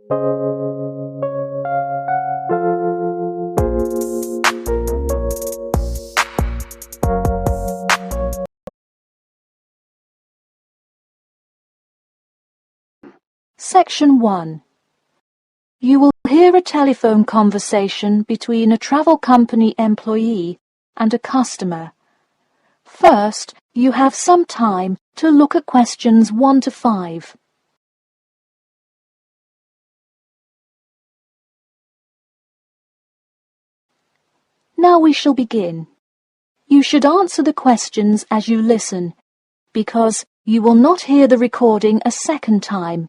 Section 1. You will hear a telephone conversation between a travel company employee and a customer. First, you have some time to look at questions 1 to 5. Now we shall begin. You should answer the questions as you listen, because you will not hear the recording a second time.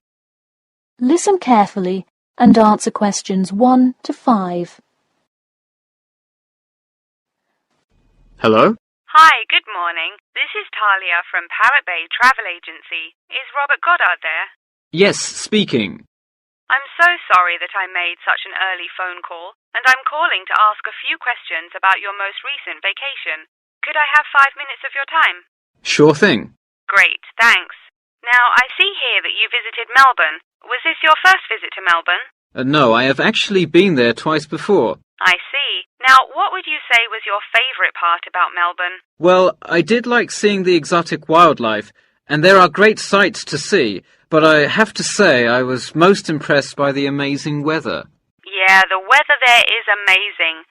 Listen carefully and answer questions 1 to 5. Hello? Hi, good morning. This is Talia from Parrot Bay Travel Agency. Is Robert Goddard there? Yes, speaking. I'm so sorry that I made such an early phone call, and I'm calling to ask a few questions about your most recent vacation. Could I have 5 minutes of your time? Sure thing. Great, thanks. Now, I see here that you visited Melbourne. Was this your first visit to Melbourne? No, I have actually been there twice before. I see. Now, what would you say was your favourite part about Melbourne? Well, I did like seeing the exotic wildlife, and there are great sights to see, but I have to say I was most impressed by the amazing weather. Yeah, the weather there is amazing.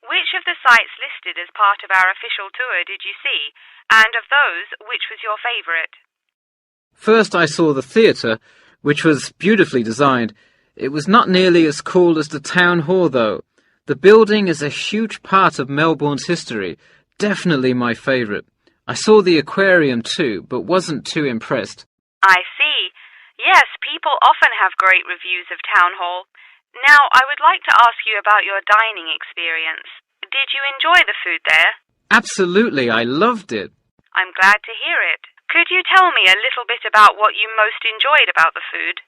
Which of the sites listed as part of our official tour did you see? And of those, which was your favourite? First I saw the theatre, which was beautifully designed. It was not nearly as cool as the town hall, though. The building is a huge part of Melbourne's history. Definitely my favourite. I saw the aquarium too, but wasn't too impressed. I see. Yes, people often have great reviews of Town Hall. Now, I would like to ask you about your dining experience. Did you enjoy the food there? Absolutely, I loved it. I'm glad to hear it. Could you tell me a little bit about what you most enjoyed about the food?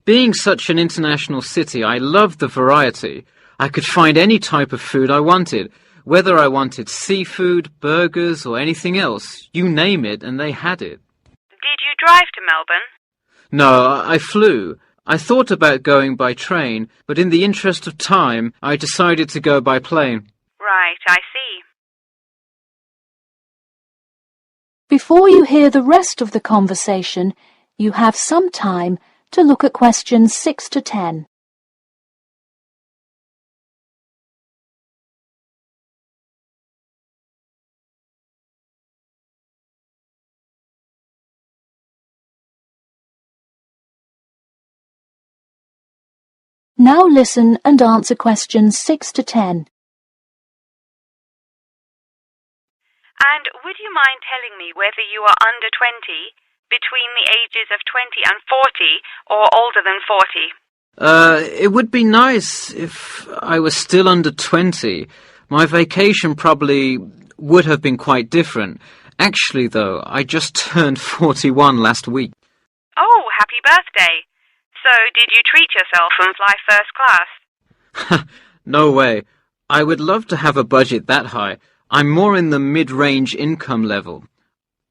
Being such an international city, I loved the variety. I could find any type of food I wanted, whether I wanted seafood, burgers, or anything else. You name it, and they had it. Did you drive to Melbourne? No, I flew. I thought about going by train, but in the interest of time, I decided to go by plane. Right, I see. Before you hear the rest of the conversation, you have some time to look at questions 6 to 10. Now listen and answer questions 6 to 10. And would you mind telling me whether you are under 20, between the ages of 20 and 40, or older than 40? It would be nice if I was still under 20. My vacation probably would have been quite different. Actually, though, I just turned 41 last week. Oh, happy birthday! So, did you treat yourself and fly first class? No way. I would love to have a budget that high. I'm more in the mid-range income level.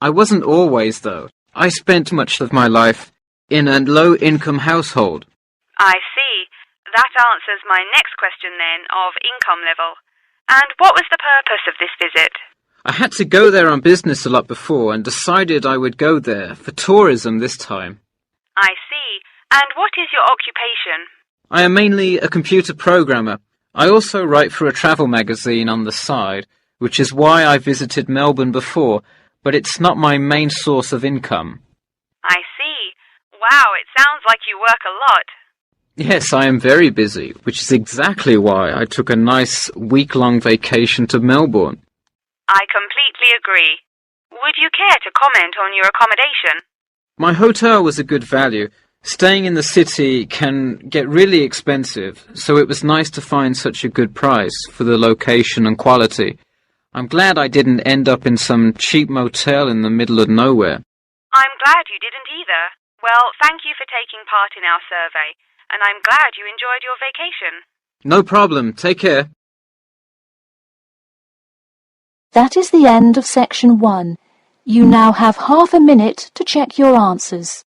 I wasn't always, though. I spent much of my life in a low-income household. I see. That answers my next question then, of income level. And what was the purpose of this visit? I had to go there on business a lot before and decided I would go there for tourism this time. I see. And what is your occupation? I am mainly a computer programmer. I also write for a travel magazine on the side, which is why I visited Melbourne before, but it's not my main source of income. I see. Wow, it sounds like you work a lot. Yes, I am very busy, which is exactly why I took a nice week-long vacation to Melbourne. I completely agree. Would you care to comment on your accommodation? My hotel was a good value. Staying in the city can get really expensive, so it was nice to find such a good price for the location and quality. I'm glad I didn't end up in some cheap motel in the middle of nowhere. I'm glad you didn't either. Well, thank you for taking part in our survey, and I'm glad you enjoyed your vacation. No problem. Take care. That is the end of section 1. You now have half a minute to check your answers.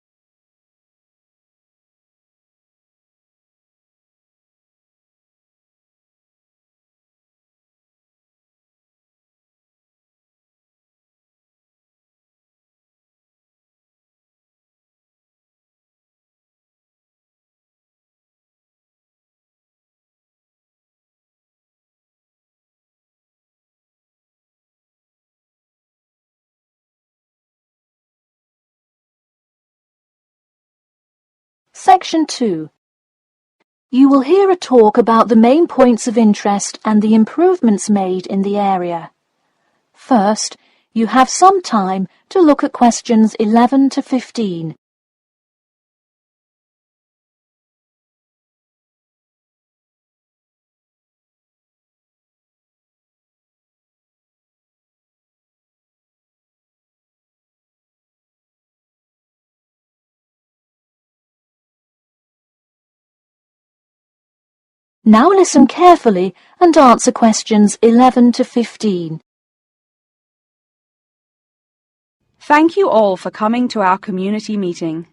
Section 2. You will hear a talk about the main points of interest and the improvements made in the area. First, you have some time to look at questions 11 to 15. Now listen carefully and answer questions 11 to 15. Thank you all for coming to our community meeting.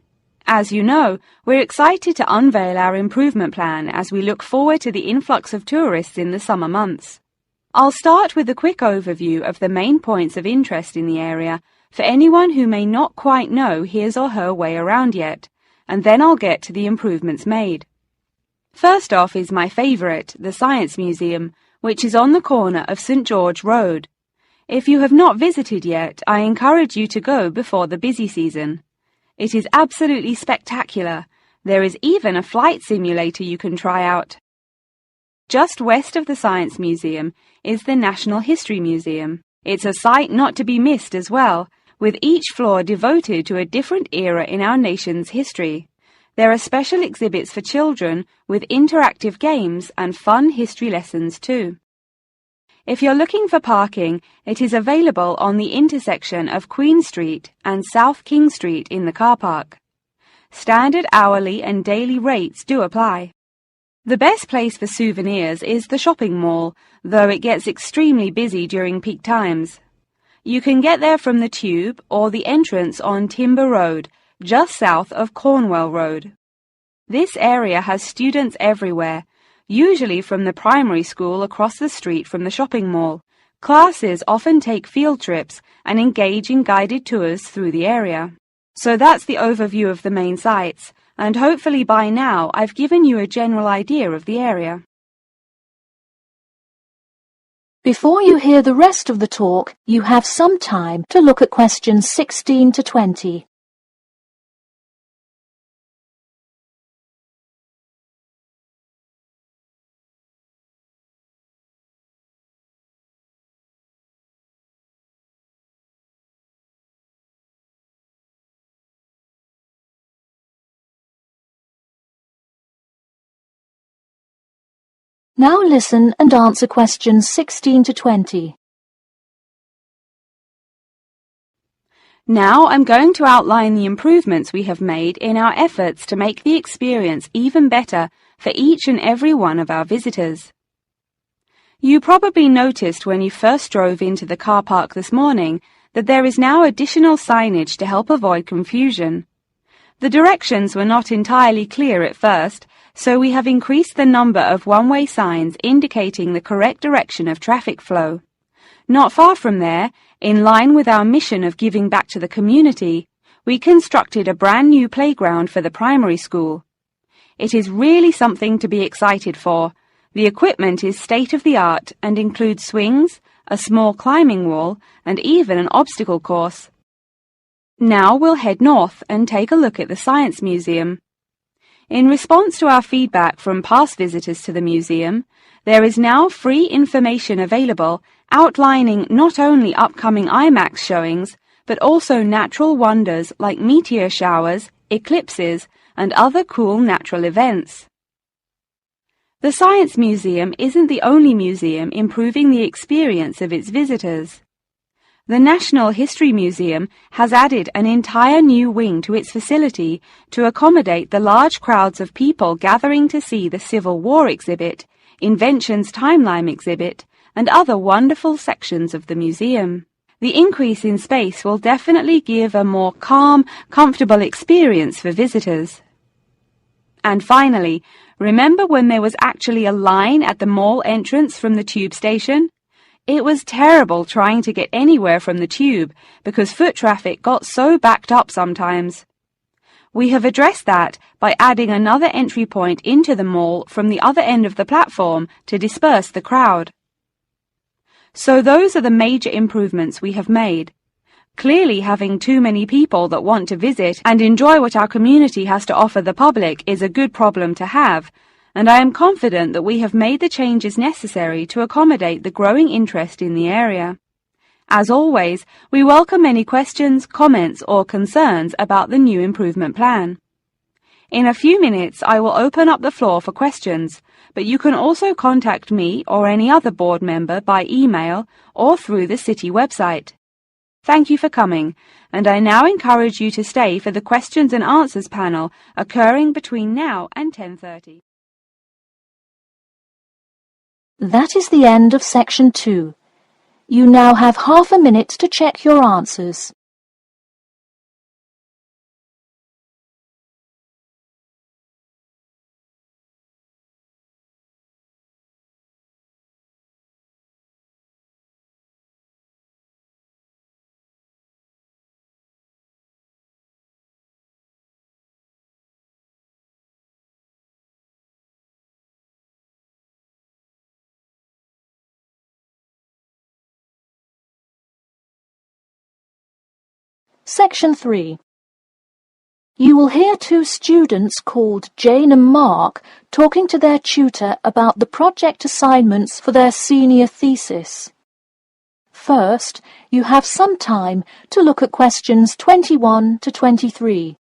As you know, we're excited to unveil our improvement plan as we look forward to the influx of tourists in the summer months. I'll start with a quick overview of the main points of interest in the area for anyone who may not quite know his or her way around yet, and then I'll get to the improvements made. First off is my favourite, the Science Museum, which is on the corner of St George Road. If you have not visited yet, I encourage you to go before the busy season. It is absolutely spectacular. There is even a flight simulator you can try out. Just west of the Science Museum is the National History Museum. It's a sight not to be missed as well, with each floor devoted to a different era in our nation's history. There are special exhibits for children with interactive games and fun history lessons too. If you're looking for parking, it is available on the intersection of Queen Street and South King Street in the car park. Standard hourly and daily rates do apply. The best place for souvenirs is the shopping mall, though it gets extremely busy during peak times. You can get there from the Tube or the entrance on Timber Road, just south of Cornwell Road. This area has students everywhere, usually from the primary school across the street from the shopping mall. Classes often take field trips and engage in guided tours through the area. So that's the overview of the main sites, and hopefully by now I've given you a general idea of the area. Before you hear the rest of the talk, you have some time to look at questions 16 to 20. Now listen and answer questions 16 to 20. Now I'm going to outline the improvements we have made in our efforts to make the experience even better for each and every one of our visitors. You probably noticed when you first drove into the car park this morning that there is now additional signage to help avoid confusion. The directions were not entirely clear at first, so we have increased the number of one-way signs indicating the correct direction of traffic flow. Not far from there, in line with our mission of giving back to the community, we constructed a brand new playground for the primary school. It is really something to be excited for. The equipment is state-of-the-art and includes swings, a small climbing wall, and even an obstacle course. Now we'll head north and take a look at the Science Museum. In response to our feedback from past visitors to the museum, there is now free information available outlining not only upcoming IMAX showings, but also natural wonders like meteor showers, eclipses, and other cool natural events. The Science Museum isn't the only museum improving the experience of its visitors. The National History Museum has added an entire new wing to its facility to accommodate the large crowds of people gathering to see the Civil War exhibit, Inventions Timeline exhibit, and other wonderful sections of the museum. The increase in space will definitely give a more calm, comfortable experience for visitors. And finally, remember when there was actually a line at the mall entrance from the tube station? It was terrible trying to get anywhere from the tube because foot traffic got so backed up sometimes. We have addressed that by adding another entry point into the mall from the other end of the platform to disperse the crowd. So those are the major improvements we have made. Clearly, having too many people that want to visit and enjoy what our community has to offer the public is a good problem to have, and I am confident that we have made the changes necessary to accommodate the growing interest in the area. As always, we welcome any questions, comments, or concerns about the new improvement plan. In a few minutes, I will open up the floor for questions, but you can also contact me or any other board member by email or through the city website. Thank you for coming, and I now encourage you to stay for the questions and answers panel occurring between now and 10:30. That is the end of section 2. You now have half a minute to check your answers. Section 3. You will hear two students called Jane and Mark talking to their tutor about the project assignments for their senior thesis. First, you have some time to look at questions 21 to 23.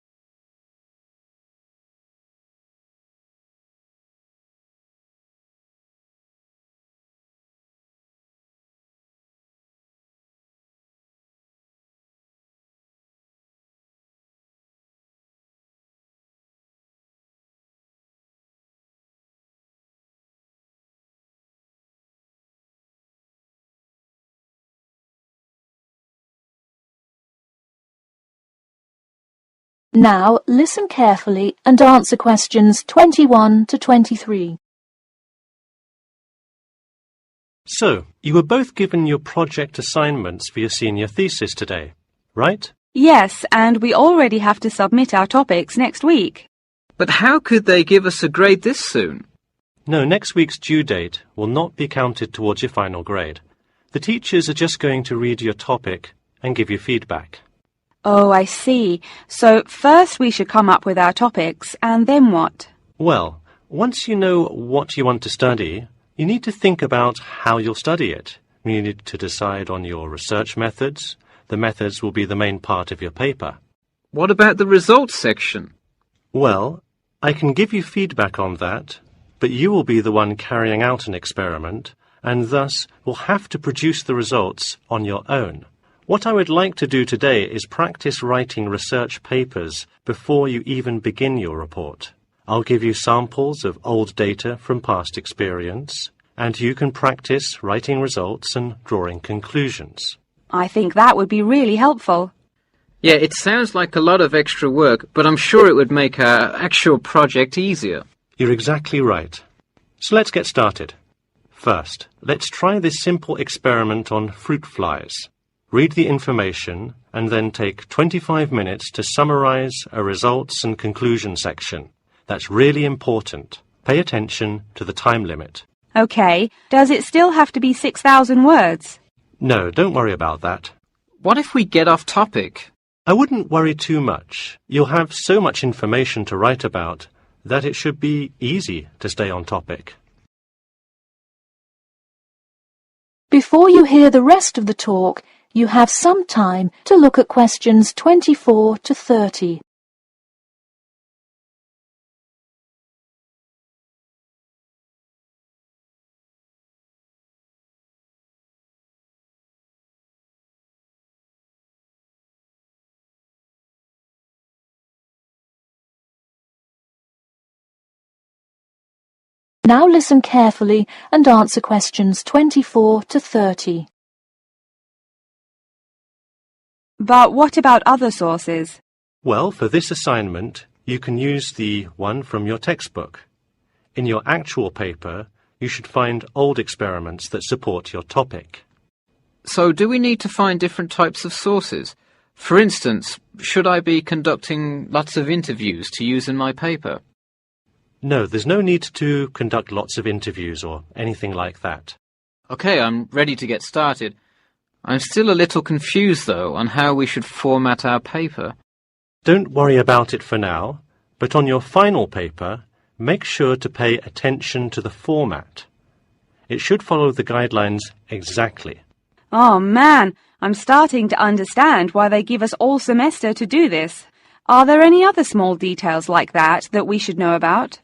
Now listen carefully and answer questions 21 to 23. So, you were both given your project assignments for your senior thesis today, right? Yes, and we already have to submit our topics next week. But how could they give us a grade this soon? No, next week's due date will not be counted towards your final grade. The teachers are just going to read your topic and give you feedback. Oh, I see. So first we should come up with our topics, and then what? Well, once you know what you want to study, you need to think about how you'll study it. You need to decide on your research methods. The methods will be the main part of your paper. What about the results section? Well, I can give you feedback on that, but you will be the one carrying out an experiment, and thus will have to produce the results on your own. What I would like to do today is practice writing research papers before you even begin your report. I'll give you samples of old data from past experience, and you can practice writing results and drawing conclusions. I think that would be really helpful. Yeah, it sounds like a lot of extra work, but I'm sure it would make our actual project easier. You're exactly right. So let's get started. First, let's try this simple experiment on fruit flies. Read the information and then take 25 minutes to summarize a results and conclusion section. That's really important. Pay attention to the time limit. Okay, does it still have to be 6,000 words? No, don't worry about that. What if we get off topic? I wouldn't worry too much. You'll have so much information to write about that it should be easy to stay on topic. Before you hear the rest of the talk, you have some time to look at questions 24 to 30. Now listen carefully and answer questions 24 to 30. But what about other sources? Well, for this assignment, you can use the one from your textbook. In your actual paper, you should find old experiments that support your topic. So do we need to find different types of sources? For instance, should I be conducting lots of interviews to use in my paper? No, there's no need to conduct lots of interviews or anything like that. Okay, I'm ready to get started. I'm still a little confused, though, on how we should format our paper. Don't worry about it for now, but on your final paper, make sure to pay attention to the format. It should follow the guidelines exactly. Oh man, I'm starting to understand why they give us all semester to do this. Are there any other small details like that we should know about?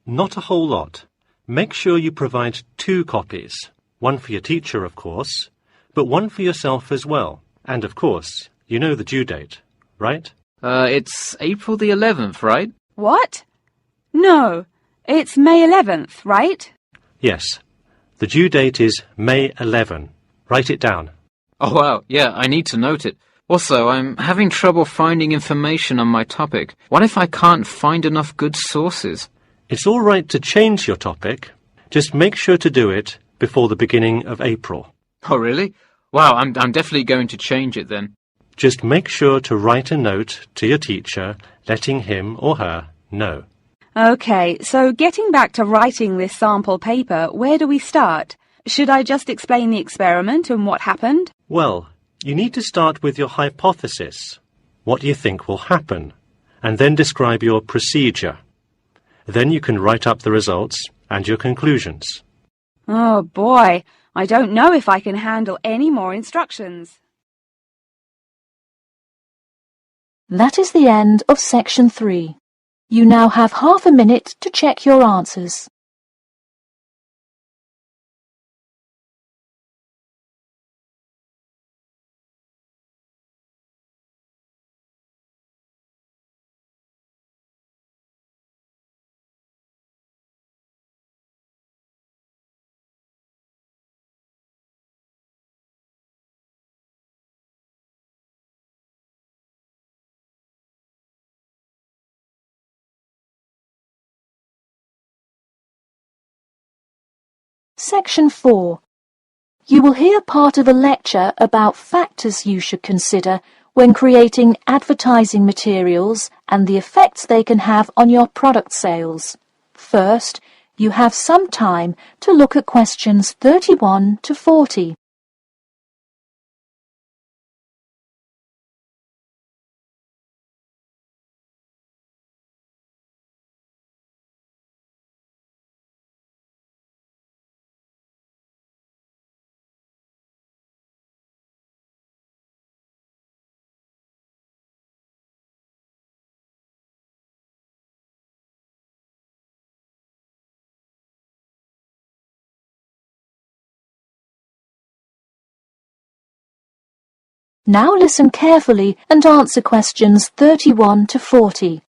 Not a whole lot. Make sure you provide 2 copies. One for your teacher, of course, but one for yourself as well. And of course, you know the due date, right? It's April the 11th, right? What? No, it's May 11th, right? Yes. The due date is May 11. Write it down. Oh, wow, yeah, I need to note it. Also, I'm having trouble finding information on my topic. What if I can't find enough good sources? It's all right to change your topic. Just make sure to do it before the beginning of April. Oh, really? Wow, I'm definitely going to change it then. Just make sure to write a note to your teacher, letting him or her know. Okay, so getting back to writing this sample paper, where do we start? Should I just explain the experiment and what happened? Well, you need to start with your hypothesis. What do you think will happen? And then describe your procedure. Then you can write up the results and your conclusions. Oh boy, I don't know if I can handle any more instructions. That is the end of section 3. You now have half a minute to check your answers. Section 4. You will hear part of a lecture about factors you should consider when creating advertising materials and the effects they can have on your product sales. First, you have some time to look at questions 31 to 40. Now listen carefully and answer questions 31 to 40.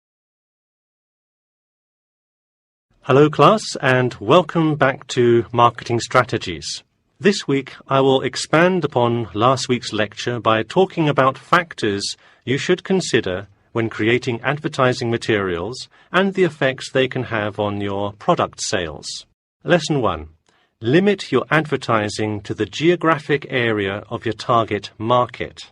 Hello class, and welcome back to Marketing Strategies. This week I will expand upon last week's lecture by talking about factors you should consider when creating advertising materials and the effects they can have on your product sales. Lesson 1. Limit your advertising to the geographic area of your target market.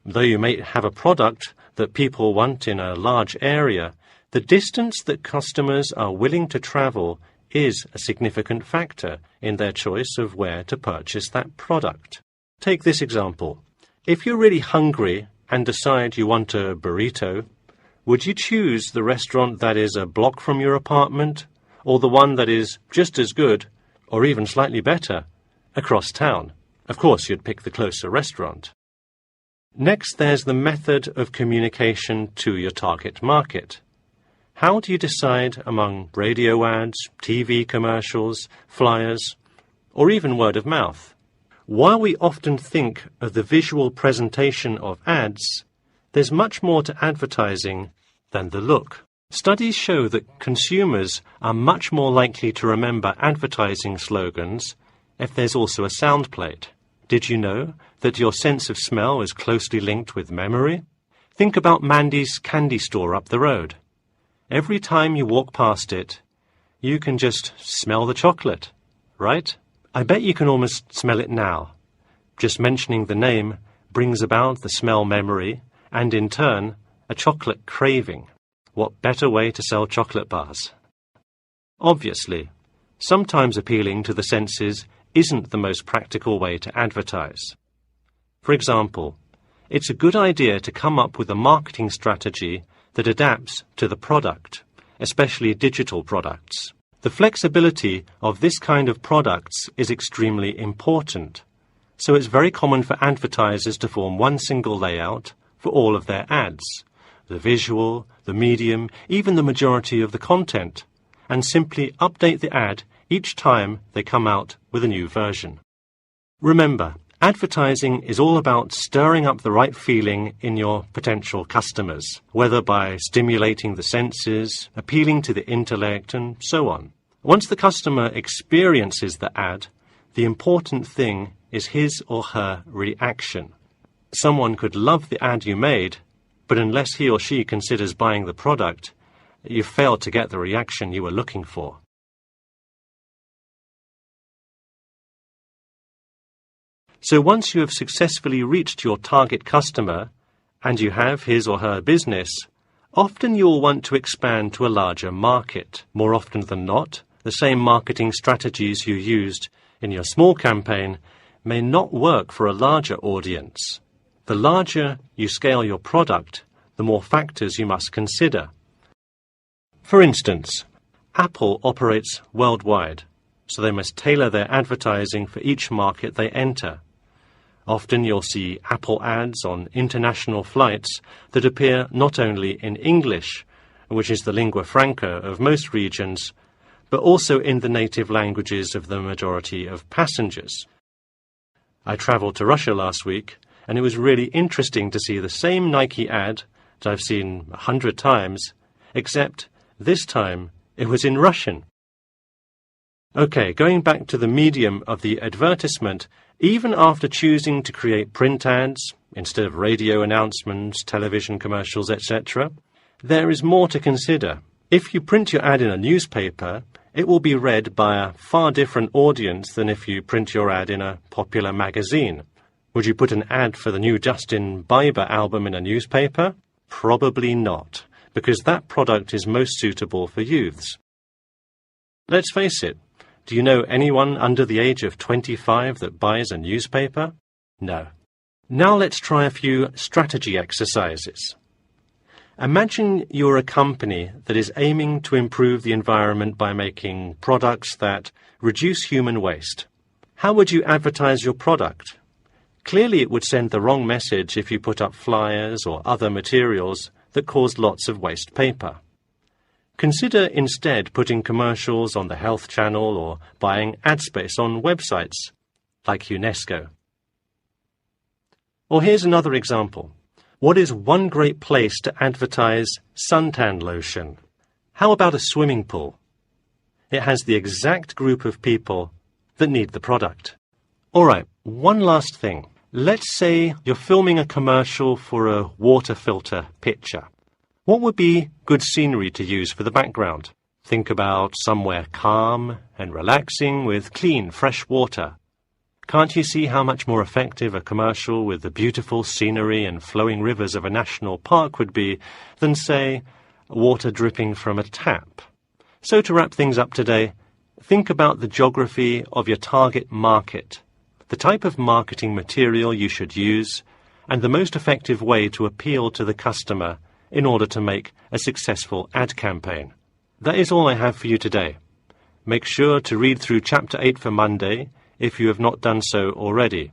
Though you may have a product that people want in a large area, the distance that customers are willing to travel is a significant factor in their choice of where to purchase that product. Take this example. If you're really hungry and decide you want a burrito, would you choose the restaurant that is a block from your apartment, or the one that is just as good, or even slightly better, across town? Of course, you'd pick the closer restaurant. Next, there's the method of communication to your target market. How do you decide among radio ads, TV commercials, flyers, or even word of mouth? While we often think of the visual presentation of ads, there's much more to advertising than the look. Studies show that consumers are much more likely to remember advertising slogans if there's also a sound plate. Did you know that your sense of smell is closely linked with memory? Think about Mandy's candy store up the road. Every time you walk past it, you can just smell the chocolate, right? I bet you can almost smell it now. Just mentioning the name brings about the smell memory and, in turn, a chocolate craving. What better way to sell chocolate bars? Obviously, sometimes appealing to the senses isn't the most practical way to advertise. For example, it's a good idea to come up with a marketing strategy that adapts to the product, especially digital products. The flexibility of this kind of products is extremely important, so it's very common for advertisers to form one single layout for all of their ads, the visual, the medium, even the majority of the content, and simply update the ad each time they come out with a new version. Remember, advertising is all about stirring up the right feeling in your potential customers, whether by stimulating the senses, appealing to the intellect, and so on. Once the customer experiences the ad, the important thing is his or her reaction. Someone could love the ad you made, but unless he or she considers buying the product, you failed to get the reaction you were looking for. So once you have successfully reached your target customer, and you have his or her business, often you will want to expand to a larger market. More often than not, the same marketing strategies you used in your small campaign may not work for a larger audience. The larger you scale your product, the more factors you must consider. For instance, Apple operates worldwide, so they must tailor their advertising for each market they enter. Often you'll see Apple ads on international flights that appear not only in English, which is the lingua franca of most regions, but also in the native languages of the majority of passengers. I travelled to Russia last week, and it was really interesting to see the same Nike ad that I've seen 100 times, except this time it was in Russian. Okay, going back to the medium of the advertisement, even after choosing to create print ads instead of radio announcements, television commercials, etc., there is more to consider. If you print your ad in a newspaper, it will be read by a far different audience than if you print your ad in a popular magazine. Would you put an ad for the new Justin Bieber album in a newspaper? Probably not, because that product is most suitable for youths. Let's face it, do you know anyone under the age of 25 that buys a newspaper? No. Now let's try a few strategy exercises. Imagine you're a company that is aiming to improve the environment by making products that reduce human waste. How would you advertise your product? Clearly it would send the wrong message if you put up flyers or other materials that cause lots of waste paper. Consider instead putting commercials on the Health Channel or buying ad space on websites like UNESCO. Or here's another example. What is one great place to advertise suntan lotion? How about a swimming pool? It has the exact group of people that need the product. All right, one last thing. Let's say you're filming a commercial for a water filter pitcher. What would be good scenery to use for the background? Think about somewhere calm and relaxing with clean, fresh water. Can't you see how much more effective a commercial with the beautiful scenery and flowing rivers of a national park would be than, say, water dripping from a tap? So to wrap things up today, think about the geography of your target market, the type of marketing material you should use, and the most effective way to appeal to the customer in order to make a successful ad campaign. That is all I have for you today. Make sure to read through Chapter 8 for Monday if you have not done so already.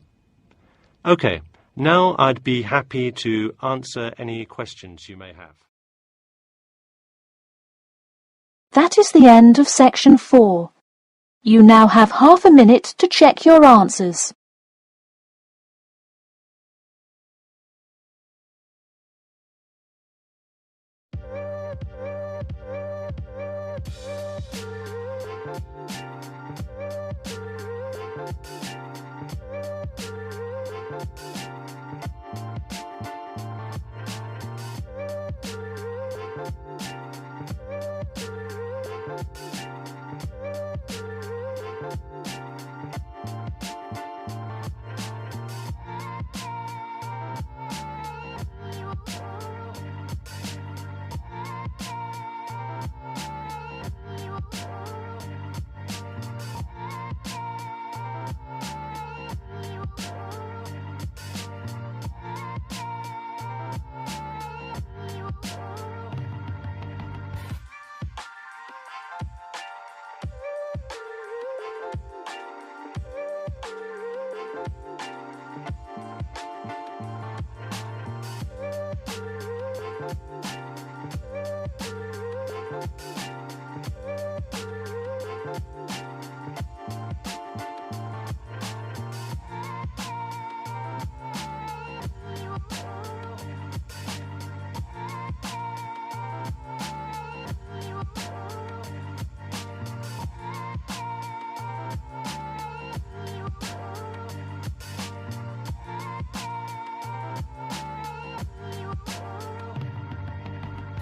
Okay, now I'd be happy to answer any questions you may have. That is the end of Section 4. You now have half a minute to check your answers.